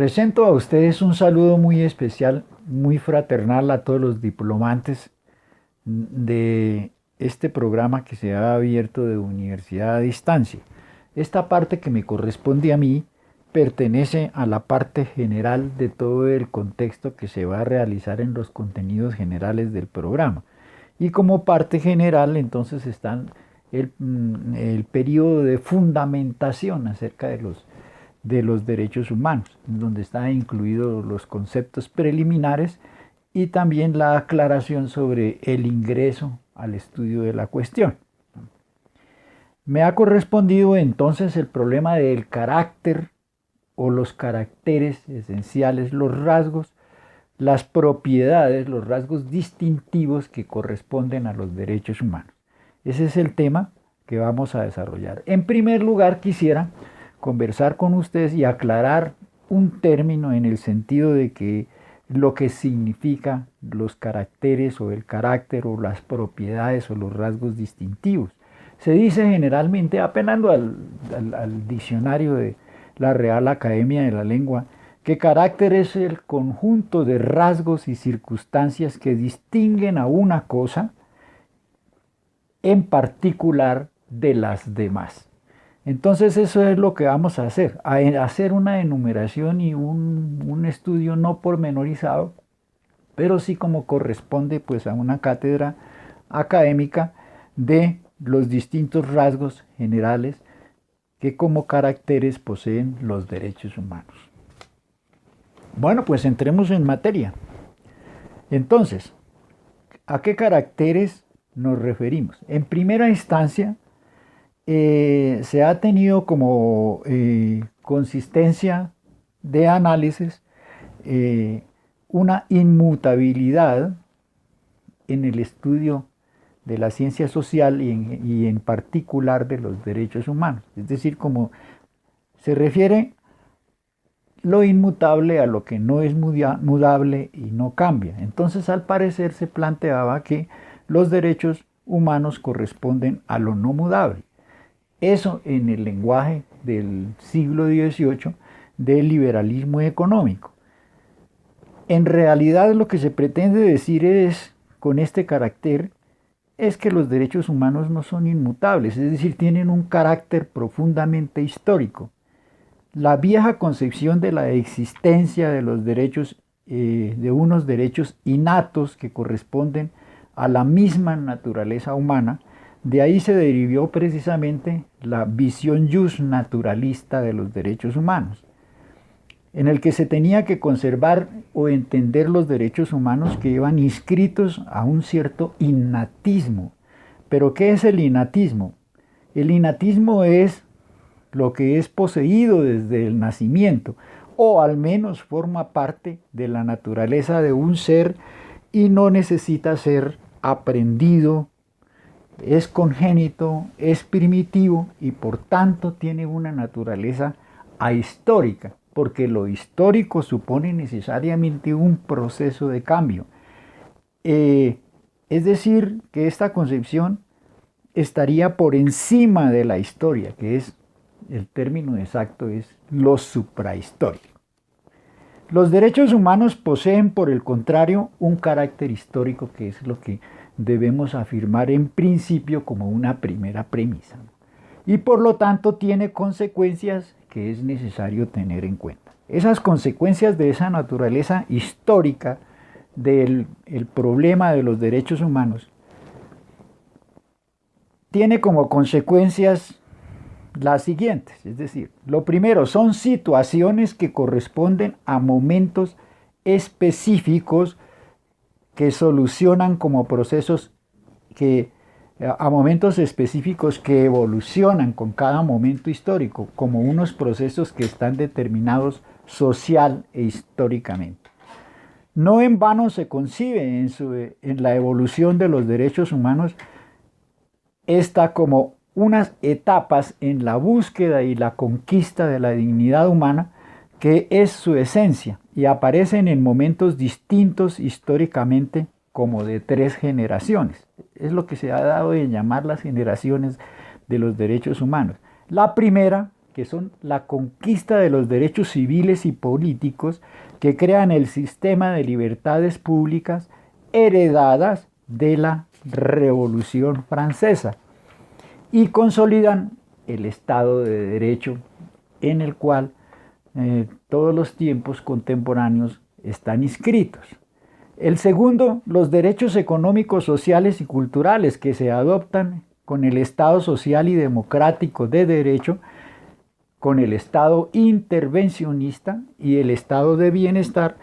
Presento a ustedes un saludo muy especial, muy fraternal a todos los diplomantes de este programa que se ha abierto de Universidad a Distancia. Esta parte que me corresponde a mí pertenece a la parte general de todo el contexto que se va a realizar en los contenidos generales del programa. Y como parte general entonces están el periodo de fundamentación acerca de los derechos humanos, donde están incluidos los conceptos preliminares y también la aclaración sobre el ingreso al estudio de la cuestión. Me ha correspondido entonces el problema del carácter o los caracteres esenciales, los rasgos, las propiedades, los rasgos distintivos que corresponden a los derechos humanos. Ese es el tema que vamos a desarrollar. En primer lugar, quisiera conversar con ustedes y aclarar un término en el sentido de que lo que significa los caracteres o el carácter o las propiedades o los rasgos distintivos. Se dice generalmente, apelando al diccionario de la Real Academia de la Lengua, que carácter es el conjunto de rasgos y circunstancias que distinguen a una cosa en particular de las demás. Entonces eso es lo que vamos a hacer una enumeración y un estudio no pormenorizado, pero sí como corresponde pues a una cátedra académica de los distintos rasgos generales que como caracteres poseen los derechos humanos. Bueno, pues entremos en materia. Entonces, ¿a qué caracteres nos referimos? En primera instancia, se ha tenido como consistencia de análisis una inmutabilidad en el estudio de la ciencia social y en particular de los derechos humanos. Es decir, como se refiere lo inmutable a lo que no es mudable y no cambia. Entonces, al parecer, se planteaba que los derechos humanos corresponden a lo no mudable. Eso en el lenguaje del siglo XVIII del liberalismo económico. En realidad lo que se pretende decir es, con este carácter, es que los derechos humanos no son inmutables, es decir, tienen un carácter profundamente histórico. La vieja concepción de la existencia de los derechos, de unos derechos innatos que corresponden a la misma naturaleza humana, de ahí se derivó precisamente la visión justnaturalista de los derechos humanos, en el que se tenía que conservar o entender los derechos humanos que iban inscritos a un cierto innatismo. ¿Pero qué es el innatismo? El innatismo es lo que es poseído desde el nacimiento, o al menos forma parte de la naturaleza de un ser y no necesita ser aprendido, es congénito, es primitivo y por tanto tiene una naturaleza ahistórica, porque lo histórico supone necesariamente un proceso de cambio. Es decir, que esta concepción estaría por encima de la historia, que es, el término exacto es lo suprahistórico. Los derechos humanos poseen, por el contrario, un carácter histórico, que es lo que debemos afirmar en principio como una primera premisa. Y por lo tanto tiene consecuencias que es necesario tener en cuenta. Esas consecuencias de esa naturaleza histórica del problema de los derechos humanos tiene como consecuencias las siguientes, es decir, lo primero son situaciones que corresponden a momentos específicos que solucionan como procesos a momentos específicos que evolucionan con cada momento histórico, como unos procesos que están determinados social e históricamente. No en vano se concibe en la evolución de los derechos humanos esta como unas etapas en la búsqueda y la conquista de la dignidad humana, que es su esencia, y aparecen en momentos distintos históricamente como de 3 generaciones. Es lo que se ha dado de llamar las generaciones de los derechos humanos. La primera que son la conquista de los derechos civiles y políticos que crean el sistema de libertades públicas heredadas de la Revolución Francesa y consolidan el Estado de Derecho en el cual todos los tiempos contemporáneos están inscritos. El segundo, los derechos económicos, sociales y culturales que se adoptan con el Estado social y democrático de derecho, con el Estado intervencionista y el Estado de bienestar,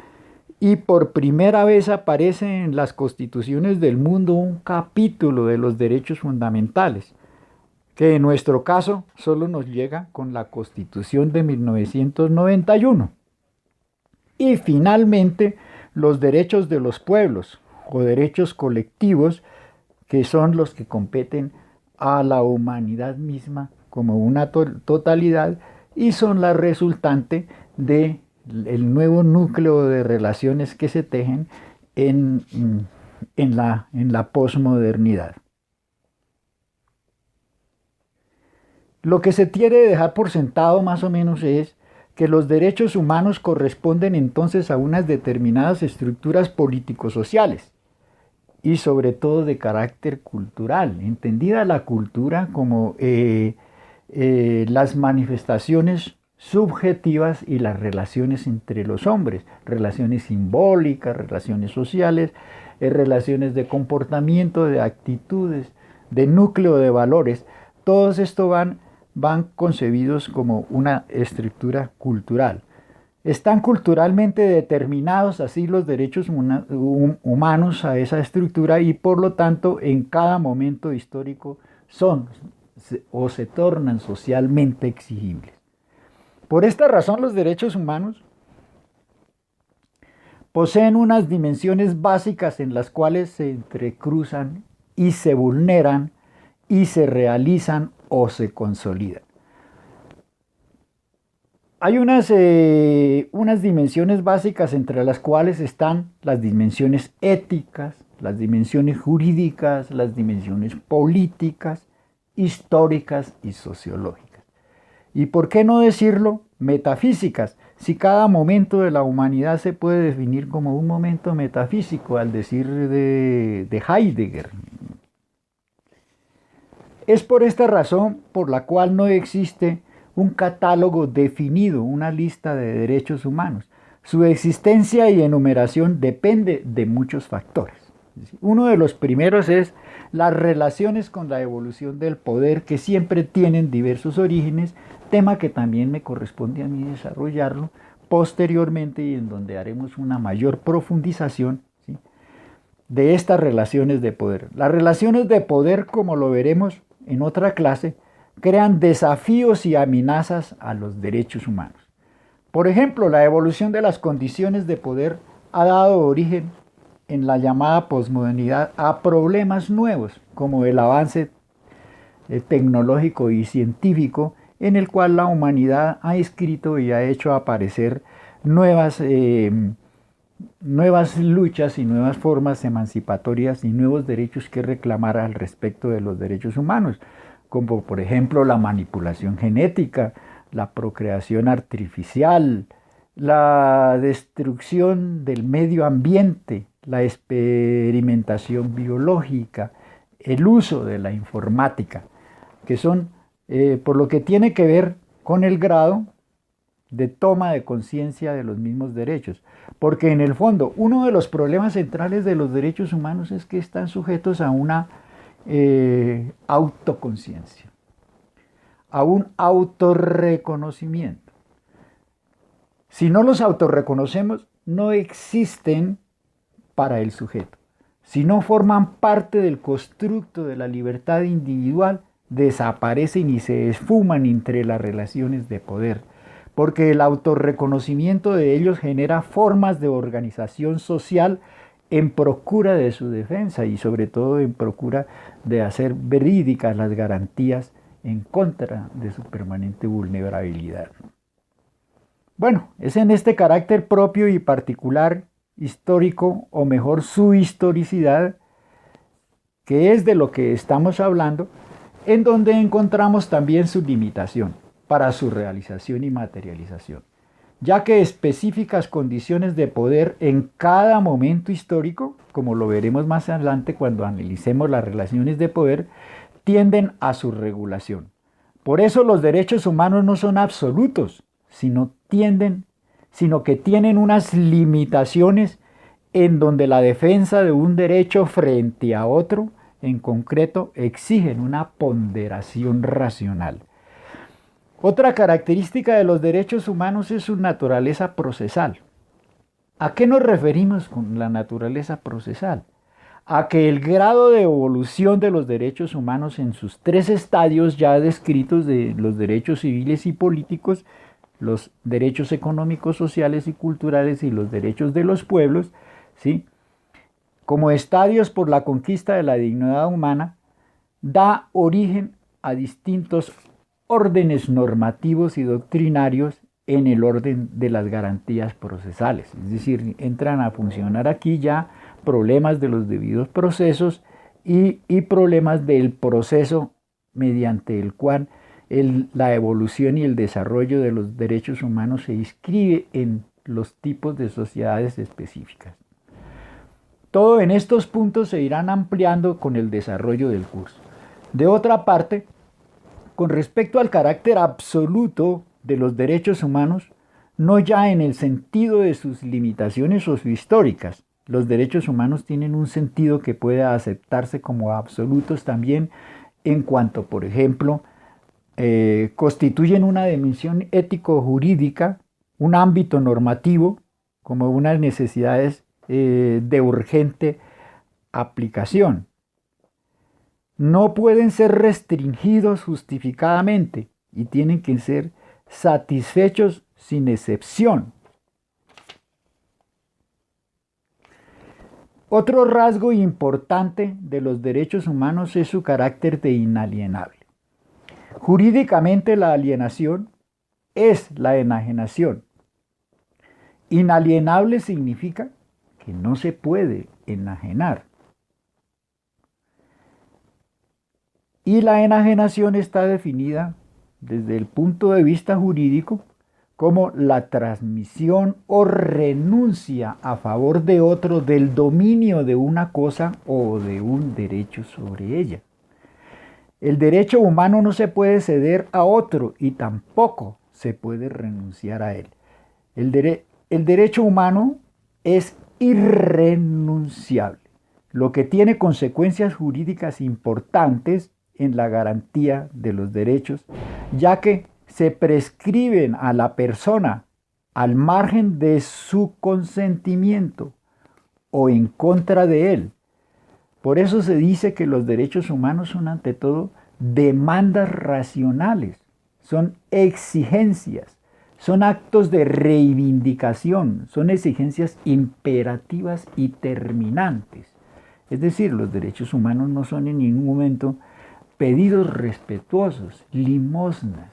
y por primera vez aparece en las constituciones del mundo un capítulo de los derechos fundamentales, que en nuestro caso solo nos llega con la Constitución de 1991. Y finalmente, los derechos de los pueblos o derechos colectivos, que son los que competen a la humanidad misma como una totalidad y son la resultante del nuevo núcleo de relaciones que se tejen en la posmodernidad. Lo que se quiere dejar por sentado más o menos es que los derechos humanos corresponden entonces a unas determinadas estructuras político-sociales y sobre todo de carácter cultural, entendida la cultura como las manifestaciones subjetivas y las relaciones entre los hombres, relaciones simbólicas, relaciones sociales, relaciones de comportamiento, de actitudes, de núcleo de valores. Todos estos van concebidos como una estructura cultural. Están culturalmente determinados así los derechos humanos a esa estructura y por lo tanto en cada momento histórico son o se tornan socialmente exigibles. Por esta razón los derechos humanos poseen unas dimensiones básicas en las cuales se entrecruzan y se vulneran y se realizan o se consolidan. Hay unas dimensiones básicas entre las cuales están las dimensiones éticas, las dimensiones jurídicas, las dimensiones políticas, históricas y sociológicas. Y por qué no decirlo metafísicas, si cada momento de la humanidad se puede definir como un momento metafísico, al decir de Heidegger. Es por esta razón por la cual no existe un catálogo definido, una lista de derechos humanos. Su existencia y enumeración depende de muchos factores. Uno de los primeros es las relaciones con la evolución del poder, que siempre tienen diversos orígenes, tema que también me corresponde a mí desarrollarlo posteriormente y en donde haremos una mayor profundización, ¿sí?, de estas relaciones de poder. Las relaciones de poder, como lo veremos en otra clase, crean desafíos y amenazas a los derechos humanos. Por ejemplo, la evolución de las condiciones de poder ha dado origen en la llamada posmodernidad a problemas nuevos, como el avance tecnológico y científico, en el cual la humanidad ha escrito y ha hecho aparecer nuevas luchas y nuevas formas emancipatorias y nuevos derechos que reclamar al respecto de los derechos humanos, como por ejemplo la manipulación genética, la procreación artificial, la destrucción del medio ambiente, la experimentación biológica, el uso de la informática, que son por lo que tiene que ver con el grado de toma de conciencia de los mismos derechos. Porque en el fondo, uno de los problemas centrales de los derechos humanos es que están sujetos a una autoconciencia, a un autorreconocimiento. Si no los autorreconocemos, no existen para el sujeto. Si no forman parte del constructo de la libertad individual, desaparecen y se esfuman entre las relaciones de poder, porque el autorreconocimiento de ellos genera formas de organización social en procura de su defensa y sobre todo en procura de hacer verídicas las garantías en contra de su permanente vulnerabilidad. Bueno, es en este carácter propio y particular, histórico, o mejor su historicidad, que es de lo que estamos hablando, en donde encontramos también su limitación. para su realización y materialización, ya que específicas condiciones de poder en cada momento histórico, como lo veremos más adelante cuando analicemos las relaciones de poder, tienden a su regulación. Por eso los derechos humanos no son absolutos, sino que tienen unas limitaciones en donde la defensa de un derecho frente a otro, en concreto, exigen una ponderación racional. Otra característica de los derechos humanos es su naturaleza procesal. ¿A qué nos referimos con la naturaleza procesal? A que el grado de evolución de los derechos humanos en sus tres estadios ya descritos de los derechos civiles y políticos, los derechos económicos, sociales y culturales y los derechos de los pueblos, ¿sí?, como estadios por la conquista de la dignidad humana, da origen a distintos órdenes normativos y doctrinarios en el orden de las garantías procesales. Es decir, entran a funcionar aquí ya problemas de los debidos procesos y problemas del proceso mediante el cual la evolución y el desarrollo de los derechos humanos se inscribe en los tipos de sociedades específicas. Todo en estos puntos se irán ampliando con el desarrollo del curso. De otra parte, con respecto al carácter absoluto de los derechos humanos, no ya en el sentido de sus limitaciones sociohistóricas. Los derechos humanos tienen un sentido que puede aceptarse como absolutos también en cuanto, por ejemplo, constituyen una dimensión ético-jurídica, un ámbito normativo, como unas necesidades de urgente aplicación. No pueden ser restringidos justificadamente y tienen que ser satisfechos sin excepción. Otro rasgo importante de los derechos humanos es su carácter de inalienable. Jurídicamente la alienación es la enajenación. Inalienable significa que no se puede enajenar. Y la enajenación está definida desde el punto de vista jurídico como la transmisión o renuncia a favor de otro del dominio de una cosa o de un derecho sobre ella. El derecho humano no se puede ceder a otro y tampoco se puede renunciar a él. El derecho humano es irrenunciable, lo que tiene consecuencias jurídicas importantes en la garantía de los derechos, ya que se prescriben a la persona al margen de su consentimiento o en contra de él. Por eso se dice que los derechos humanos son ante todo demandas racionales, son exigencias, son actos de reivindicación, son exigencias imperativas y terminantes. Es decir, los derechos humanos no son en ningún momento pedidos respetuosos, limosnas,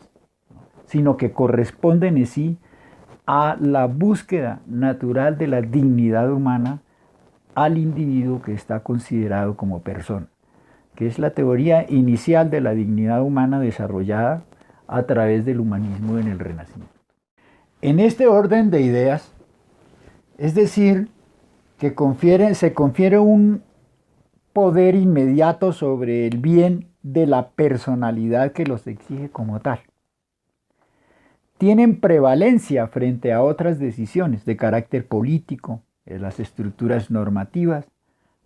sino que corresponden en sí a la búsqueda natural de la dignidad humana al individuo que está considerado como persona, que es la teoría inicial de la dignidad humana desarrollada a través del humanismo en el Renacimiento. En este orden de ideas, es decir, que se confiere un poder inmediato sobre el bien de la personalidad que los exige como tal. Tienen prevalencia frente a otras decisiones de carácter político, en las estructuras normativas,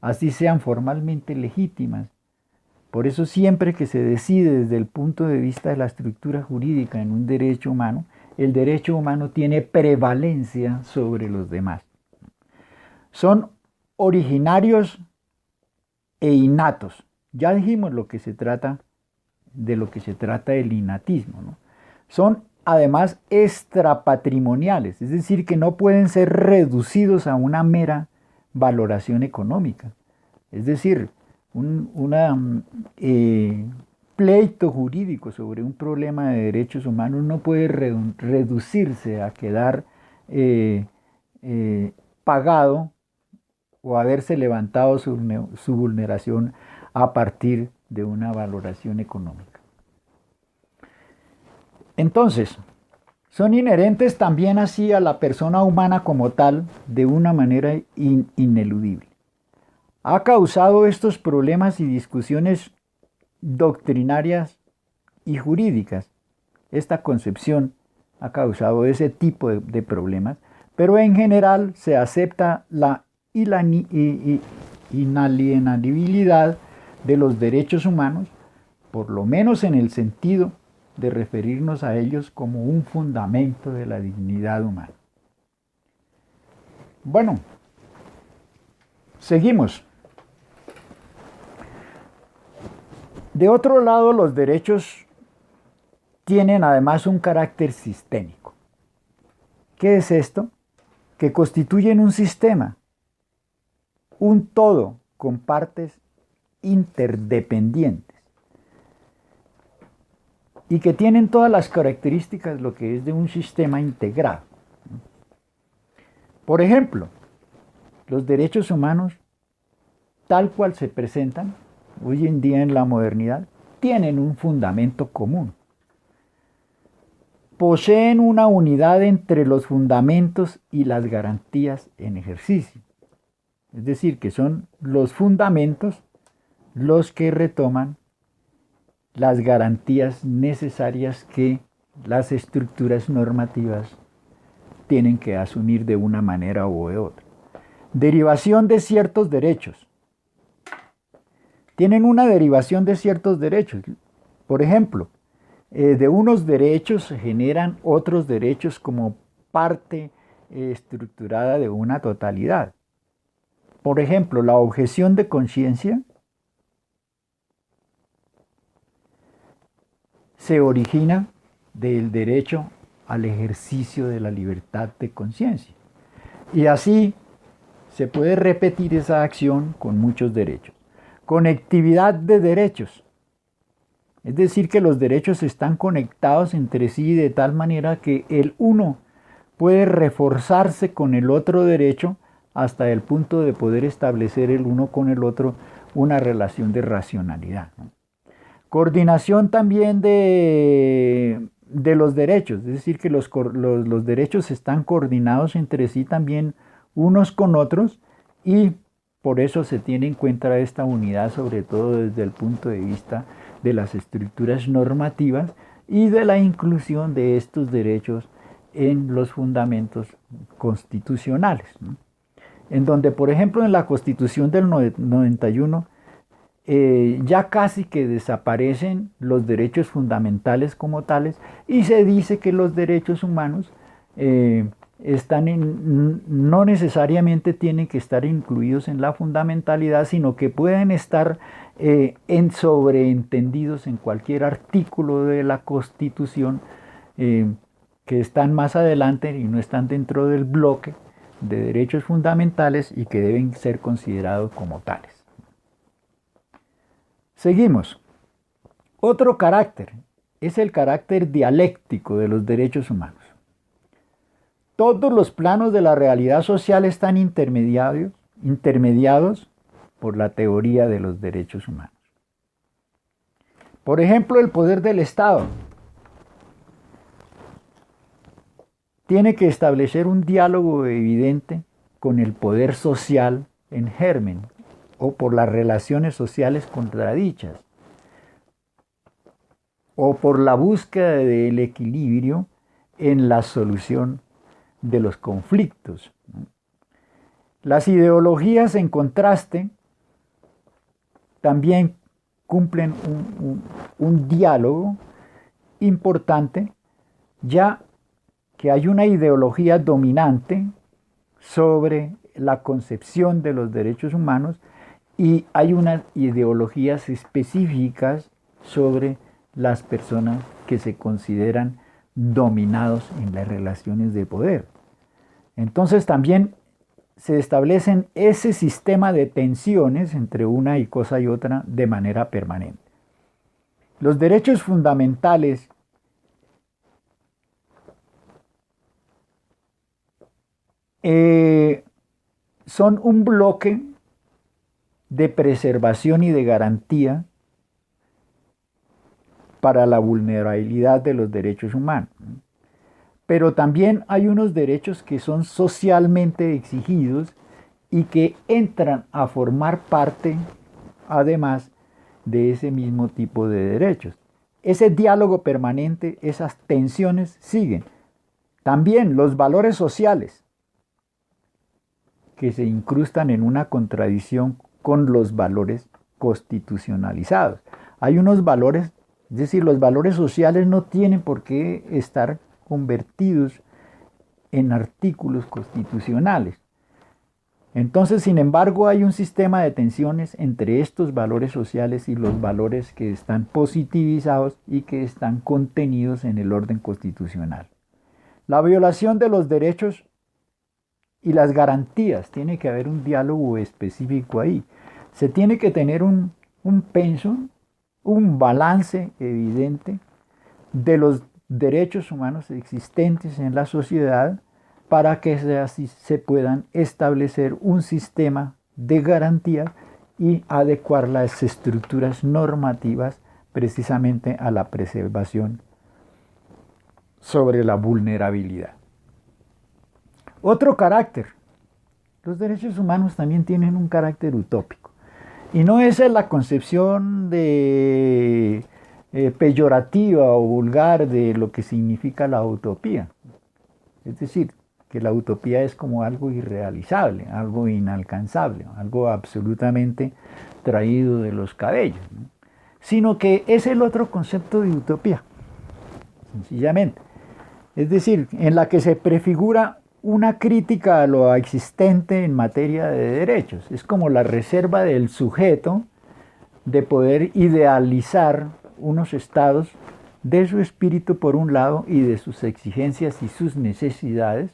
así sean formalmente legítimas. Por eso siempre que se decide desde el punto de vista de la estructura jurídica en un derecho humano, el derecho humano tiene prevalencia sobre los demás. Son originarios e innatos. Ya dijimos de lo que se trata el innatismo, ¿no? Son además extrapatrimoniales, es decir, que no pueden ser reducidos a una mera valoración económica. Es decir, un pleito jurídico sobre un problema de derechos humanos no puede reducirse a quedar pagado o haberse levantado su vulneración a partir de una valoración económica. Entonces, son inherentes también así a la persona humana como tal de una manera ineludible. Ha causado estos problemas y discusiones doctrinarias y jurídicas. Esta concepción ha causado ese tipo de problemas, pero en general se acepta la inalienabilidad de los derechos humanos, por lo menos en el sentido de referirnos a ellos como un fundamento de la dignidad humana. Bueno, seguimos. De otro lado, los derechos tienen además un carácter sistémico. ¿Qué es esto? Que constituyen un sistema, un todo con partes interdependientes y que tienen todas las características lo que es de un sistema integrado. Por ejemplo, los derechos humanos, tal cual se presentan hoy en día en la modernidad, tienen un fundamento común. Poseen una unidad entre los fundamentos y las garantías en ejercicio. Es decir, que son los fundamentos los que retoman las garantías necesarias que las estructuras normativas tienen que asumir de una manera u de otra. Derivación de ciertos derechos. Tienen una derivación de ciertos derechos. Por ejemplo, de unos derechos se generan otros derechos como parte estructurada de una totalidad. Por ejemplo, la objeción de conciencia se origina del derecho al ejercicio de la libertad de conciencia. Y así se puede repetir esa acción con muchos derechos. Conectividad de derechos. Es decir, que los derechos están conectados entre sí de tal manera que el uno puede reforzarse con el otro derecho hasta el punto de poder establecer el uno con el otro una relación de racionalidad, ¿no? Coordinación también de los derechos, es decir, que los derechos están coordinados entre sí también unos con otros y por eso se tiene en cuenta esta unidad, sobre todo desde el punto de vista de las estructuras normativas y de la inclusión de estos derechos en los fundamentos constitucionales, ¿no? En donde, por ejemplo, en la Constitución del 91, ya casi que desaparecen los derechos fundamentales como tales y se dice que los derechos humanos no necesariamente tienen que estar incluidos en la fundamentalidad, sino que pueden estar sobreentendidos en cualquier artículo de la Constitución que están más adelante y no están dentro del bloque de derechos fundamentales y que deben ser considerados como tales. Seguimos. Otro carácter es el carácter dialéctico de los derechos humanos. Todos los planos de la realidad social están intermediados por la teoría de los derechos humanos. Por ejemplo, el poder del Estado tiene que establecer un diálogo evidente con el poder social en germen o por las relaciones sociales contradichas o por la búsqueda del equilibrio en la solución de los conflictos. Las ideologías en contraste también cumplen un diálogo importante, ya que hay una ideología dominante sobre la concepción de los derechos humanos y hay unas ideologías específicas sobre las personas que se consideran dominados en las relaciones de poder. Entonces también se establecen ese sistema de tensiones entre una cosa y otra de manera permanente. Los derechos fundamentales son un bloque de preservación y de garantía para la vulnerabilidad de los derechos humanos. Pero también hay unos derechos que son socialmente exigidos y que entran a formar parte, además, de ese mismo tipo de derechos. Ese diálogo permanente, esas tensiones siguen. También los valores sociales, que se incrustan en una contradicción con los valores constitucionalizados. Hay unos valores, es decir, los valores sociales no tienen por qué estar convertidos en artículos constitucionales. Entonces, sin embargo, hay un sistema de tensiones entre estos valores sociales y los valores que están positivizados y que están contenidos en el orden constitucional. La violación de los derechos y las garantías, tiene que haber un diálogo específico ahí. Se tiene que tener un pensum, un balance evidente de los derechos humanos existentes en la sociedad para que así se puedan establecer un sistema de garantía y adecuar las estructuras normativas precisamente a la preservación sobre la vulnerabilidad. Otro carácter. Los derechos humanos también tienen un carácter utópico. Y no esa es la concepción de peyorativa o vulgar de lo que significa la utopía. Es decir, que la utopía es como algo irrealizable, algo inalcanzable, algo absolutamente traído de los cabellos, ¿no? Sino que es el otro concepto de utopía, sencillamente. Es decir, en la que se prefigura una crítica a lo existente en materia de derechos. Es como la reserva del sujeto de poder idealizar unos estados de su espíritu por un lado y de sus exigencias y sus necesidades,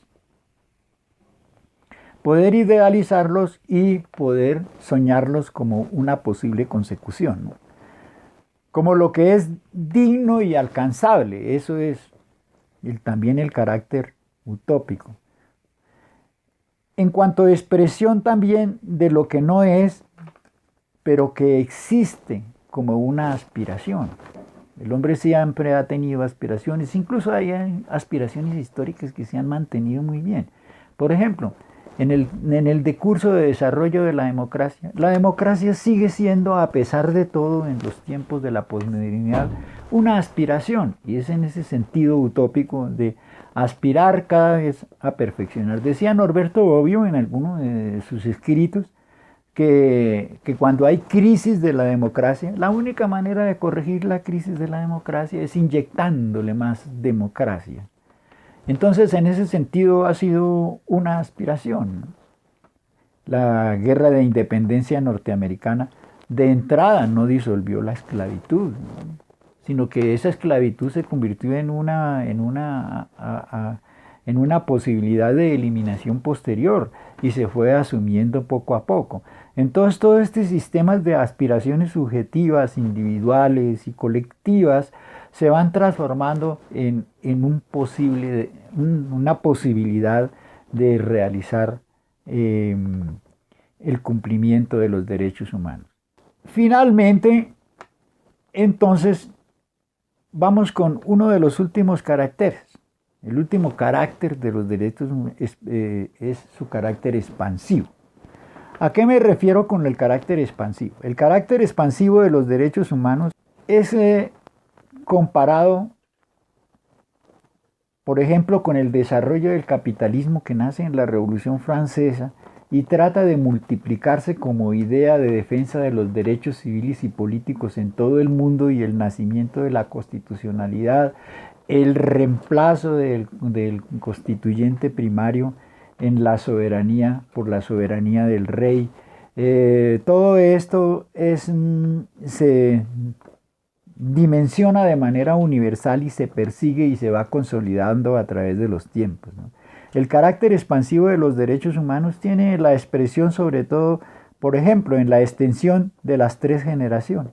poder idealizarlos y poder soñarlos como una posible consecución, ¿no? Como lo que es digno y alcanzable. Eso es también el carácter utópico. En cuanto a expresión también de lo que no es, pero que existe como una aspiración. El hombre siempre ha tenido aspiraciones, incluso hay aspiraciones históricas que se han mantenido muy bien. Por ejemplo, en el decurso de desarrollo de la democracia sigue siendo, a pesar de todo, en los tiempos de la posmodernidad, una aspiración, y es en ese sentido utópico de aspirar cada vez a perfeccionar. Decía Norberto Bobbio en alguno de sus escritos que cuando hay crisis de la democracia, la única manera de corregir la crisis de la democracia es inyectándole más democracia. Entonces, en ese sentido, ha sido una aspiración, ¿no? La guerra de independencia norteamericana de entrada no disolvió la esclavitud, ¿no? Sino que esa esclavitud se convirtió en una posibilidad de eliminación posterior y se fue asumiendo poco a poco. Entonces, todos estos sistemas de aspiraciones subjetivas, individuales y colectivas se van transformando en una posibilidad de realizar el cumplimiento de los derechos humanos. Finalmente, entonces, vamos con uno de los últimos caracteres. El último carácter de los derechos es su carácter expansivo. ¿A qué me refiero con el carácter expansivo? El carácter expansivo de los derechos humanos es comparado, por ejemplo, con el desarrollo del capitalismo que nace en la Revolución Francesa y trata de multiplicarse como idea de defensa de los derechos civiles y políticos en todo el mundo y el nacimiento de la constitucionalidad, el reemplazo del constituyente primario en la soberanía por la soberanía del rey. Todo esto se dimensiona de manera universal y se persigue y se va consolidando a través de los tiempos, ¿no? El carácter expansivo de los derechos humanos tiene la expresión sobre todo, por ejemplo, en la extensión de las 3 generaciones.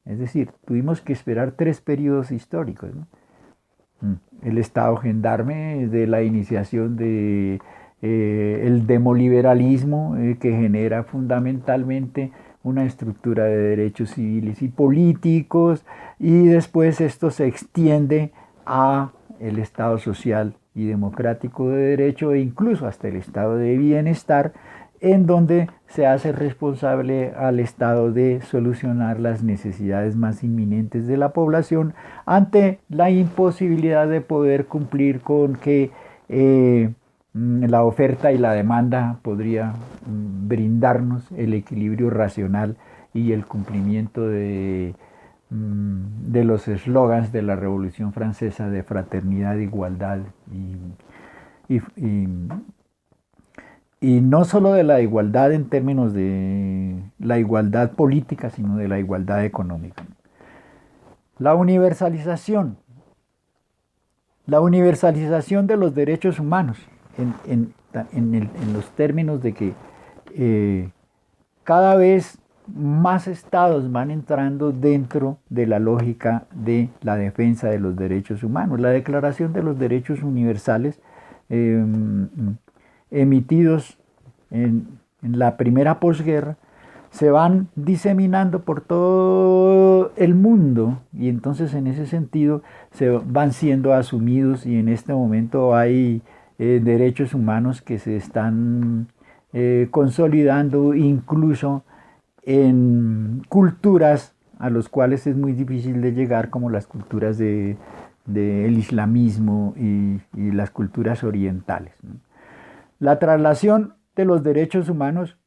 Es decir, tuvimos que esperar 3 periodos históricos, ¿no? El Estado gendarme, de la iniciación de el demoliberalismo, que genera fundamentalmente una estructura de derechos civiles y políticos, y después esto se extiende a el Estado social y democrático de derecho e incluso hasta el estado de bienestar, en donde se hace responsable al Estado de solucionar las necesidades más inminentes de la población ante la imposibilidad de poder cumplir con que la oferta y la demanda podría brindarnos el equilibrio racional y el cumplimiento de los eslogans de la Revolución Francesa de fraternidad, igualdad y, y, y no solo de la igualdad en términos de la igualdad política, sino de la igualdad económica. La universalización. La universalización de los derechos humanos en los términos de que cada vez más estados van entrando dentro de la lógica de la defensa de los derechos humanos. La Declaración de los Derechos Universales emitidos en la primera posguerra se van diseminando por todo el mundo y entonces en ese sentido se van siendo asumidos y en este momento hay derechos humanos que se están consolidando incluso en culturas a los cuales es muy difícil de llegar, como las culturas del islamismo y las culturas orientales, ¿no? La traslación de los derechos humanos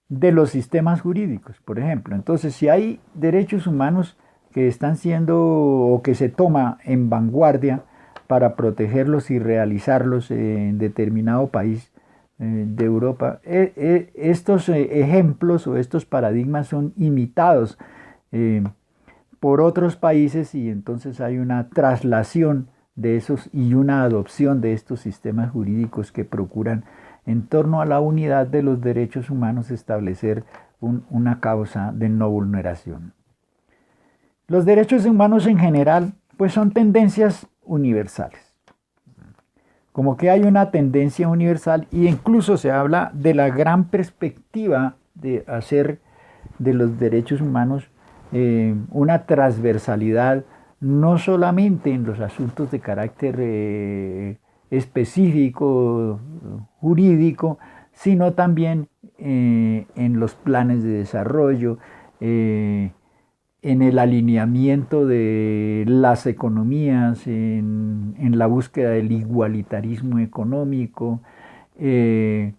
de los sistemas jurídicos, por ejemplo. Entonces, si hay derechos humanos que están siendo o que se toma en vanguardia para protegerlos y realizarlos en determinado país de Europa, estos ejemplos o estos paradigmas son imitados por otros países y entonces hay una traslación de esos y una adopción de estos sistemas jurídicos que procuran en torno a la unidad de los derechos humanos establecer una causa de no vulneración. Los derechos humanos en general pues son tendencias universales. Como que hay una tendencia universal e incluso se habla de la gran perspectiva de hacer de los derechos humanos una transversalidad no solamente en los asuntos de carácter específico, jurídico, sino también en los planes de desarrollo, en el alineamiento de las economías, en la búsqueda del igualitarismo económico, en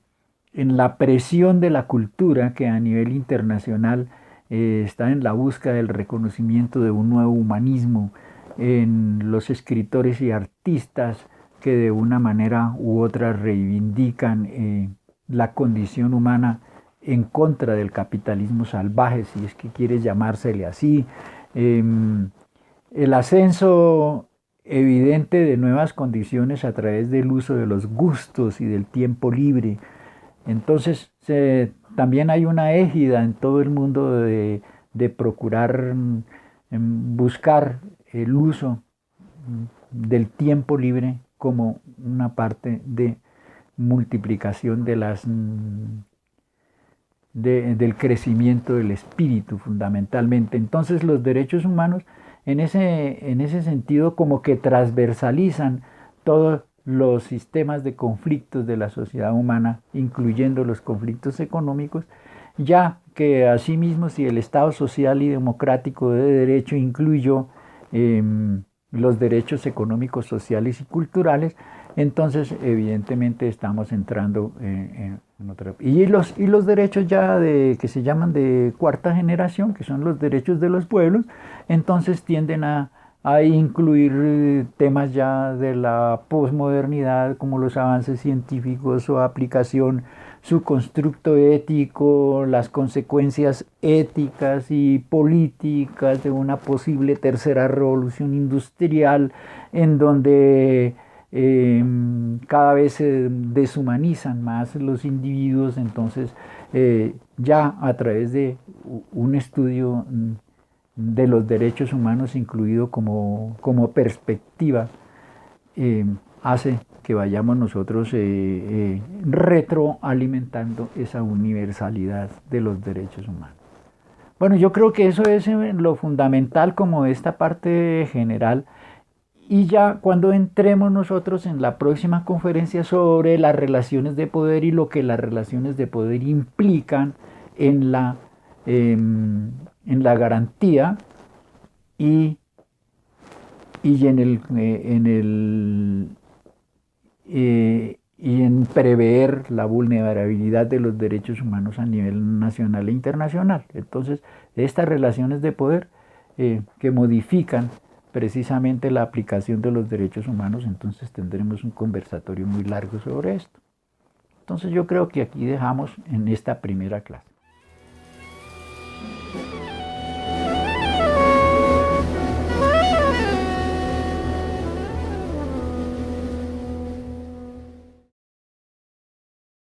la presión de la cultura que a nivel internacional está en la búsqueda del reconocimiento de un nuevo humanismo, en los escritores y artistas que de una manera u otra reivindican la condición humana en contra del capitalismo salvaje, si es que quiere llamársele así, el ascenso evidente de nuevas condiciones a través del uso de los gustos y del tiempo libre. Entonces también hay una égida en todo el mundo de procurar buscar el uso del tiempo libre como una parte de multiplicación de del crecimiento del espíritu fundamentalmente. Entonces los derechos humanos en ese sentido como que transversalizan todos los sistemas de conflictos de la sociedad humana, incluyendo los conflictos económicos, ya que asimismo si el Estado social y democrático de derecho incluyó los derechos económicos, sociales y culturales, entonces evidentemente estamos entrando en otra. Y los derechos ya que se llaman de cuarta generación, que son los derechos de los pueblos, entonces tienden a incluir temas ya de la posmodernidad, como los avances científicos, su aplicación, su constructo ético, las consecuencias éticas y políticas de una posible tercera revolución industrial, en donde cada vez se deshumanizan más los individuos. Entonces ya a través de un estudio de los derechos humanos incluido como perspectiva, hace que vayamos nosotros retroalimentando esa universalidad de los derechos humanos. Bueno, yo creo que eso es lo fundamental como esta parte general. Y ya cuando entremos nosotros en la próxima conferencia sobre las relaciones de poder y lo que las relaciones de poder implican en en la garantía y, y y en prever la vulnerabilidad de los derechos humanos a nivel nacional e internacional. Entonces, estas relaciones de poder que modifican precisamente la aplicación de los derechos humanos, entonces tendremos un conversatorio muy largo sobre esto. Entonces yo creo que aquí dejamos en esta primera clase.